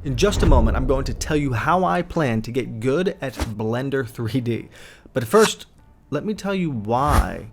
In just a moment, I'm going to tell you how I plan to get good at Blender 3D. But first, let me tell you why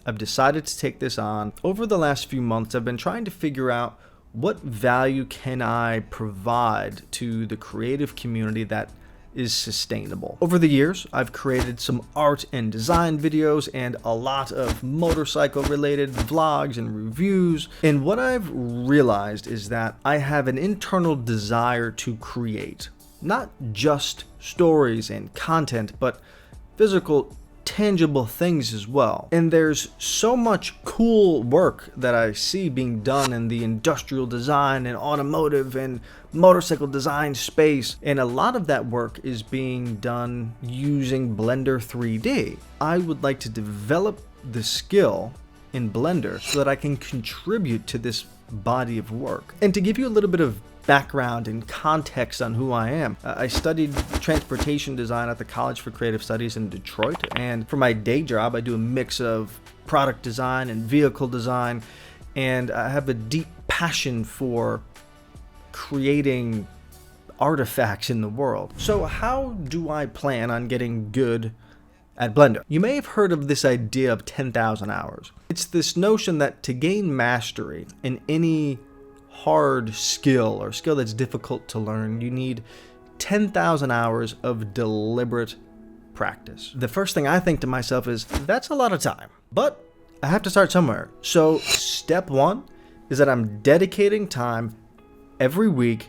I've decided to take this on. Over the last few months, I've been trying to figure out what value can I provide to the creative community that is sustainable. Over the years, I've created some art and design videos and a lot of motorcycle related vlogs and reviews. And what I've realized is that I have an internal desire to create, not just stories and content, but physical, tangible things as well. And there's so much cool work that I see being done in the industrial design and automotive and motorcycle design space, and a lot of that work is being done using Blender 3D. I would like to develop the skill in Blender so that I can contribute to this body of work. And to give you a little bit of background and context on who I am, I studied transportation design at the College for Creative Studies in Detroit, and for my day job I do a mix of product design and vehicle design, and I have a deep passion for creating artifacts in the world. So how do I plan on getting good at Blender? You may have heard of this idea of 10,000 hours. It's this notion that to gain mastery in any hard skill or skill that's difficult to learn, you need 10,000 hours of deliberate practice. The first thing I think to myself is, that's a lot of time, but I have to start somewhere. So step one is that I'm dedicating time every week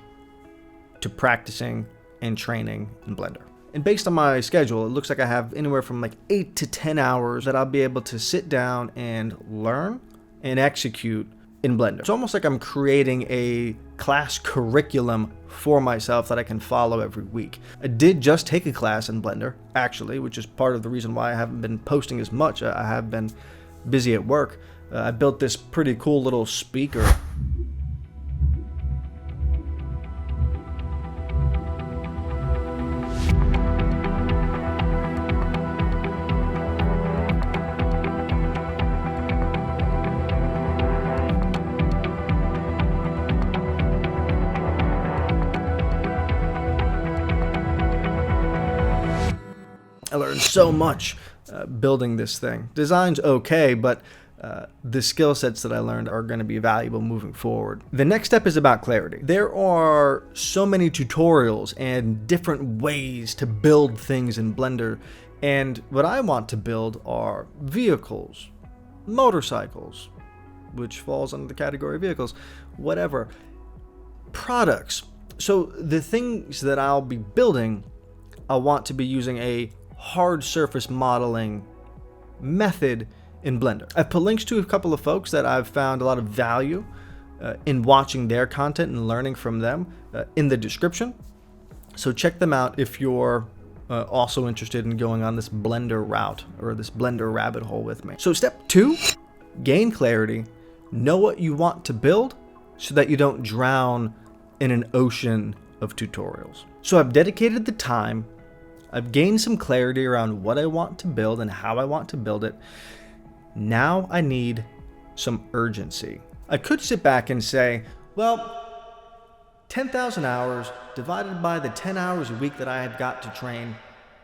to practicing and training in Blender. And based on my schedule, it looks like I have anywhere from like 8 to 10 hours that I'll be able to sit down and learn and execute in Blender. It's almost like I'm creating a class curriculum for myself that I can follow every week. I did just take a class in Blender, actually, which is part of the reason why I haven't been posting as much. I have been busy at work. I built this pretty cool little speaker. I learned so much building this thing. Design's okay, but the skill sets that I learned are going to be valuable moving forward. The next step is about clarity. There are so many tutorials and different ways to build things in Blender, and what I want to build are vehicles, motorcycles, which falls under the category of vehicles, whatever, products. So the things that I'll be building, I want to be using a hard surface modeling method in Blender. I've put links to a couple of folks that I've found a lot of value in watching their content and learning from them in the description. So check them out if you're also interested in going on this Blender route or this Blender rabbit hole with me. So step 2, gain clarity, know what you want to build so that you don't drown in an ocean of tutorials. So I've dedicated the time, I've gained some clarity around what I want to build and how I want to build it. Now I need some urgency. I could sit back and say, well, 10,000 hours divided by the 10 hours a week that I have got to train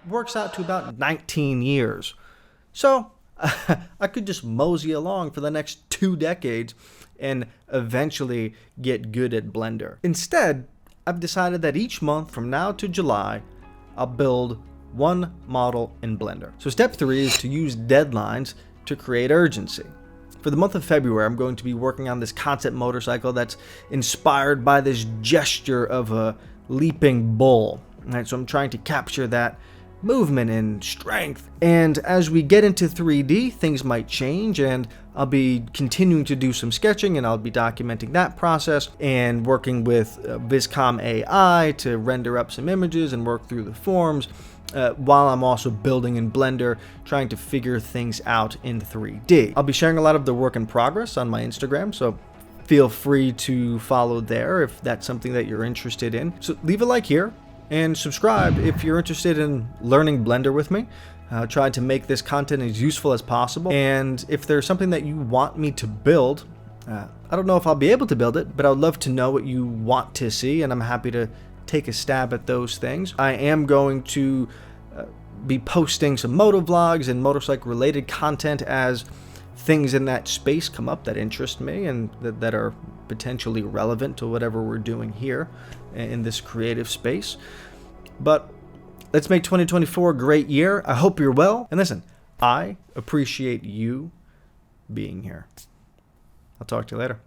works out to about 19 years. So I could just mosey along for the next 2 decades and eventually get good at Blender. Instead, I've decided that each month from now to July, I'll build one model in Blender. So step 3 is to use deadlines to create urgency. For the month of February, I'm going to be working on this concept motorcycle that's inspired by this gesture of a leaping bull. Right, so I'm trying to capture that movement and strength. And as we get into 3D, things might change, and I'll be continuing to do some sketching, and I'll be documenting that process and working with Viscom AI to render up some images and work through the forms, while I'm also building in Blender, trying to figure things out in 3D. I'll be sharing a lot of the work in progress on my Instagram, so feel free to follow there if that's something that you're interested in. So leave a like here and subscribe if you're interested in learning Blender with me. Try to make this content as useful as possible. And if there's something that you want me to build, I don't know if I'll be able to build it, but I would love to know what you want to see, and I'm happy to take a stab at those things. I am going to be posting some motovlogs and motorcycle related content as things in that space come up that interest me and that are potentially relevant to whatever we're doing here in this creative space. But let's make 2024 a great year. I hope you're well. And listen, I appreciate you being here. I'll talk to you later.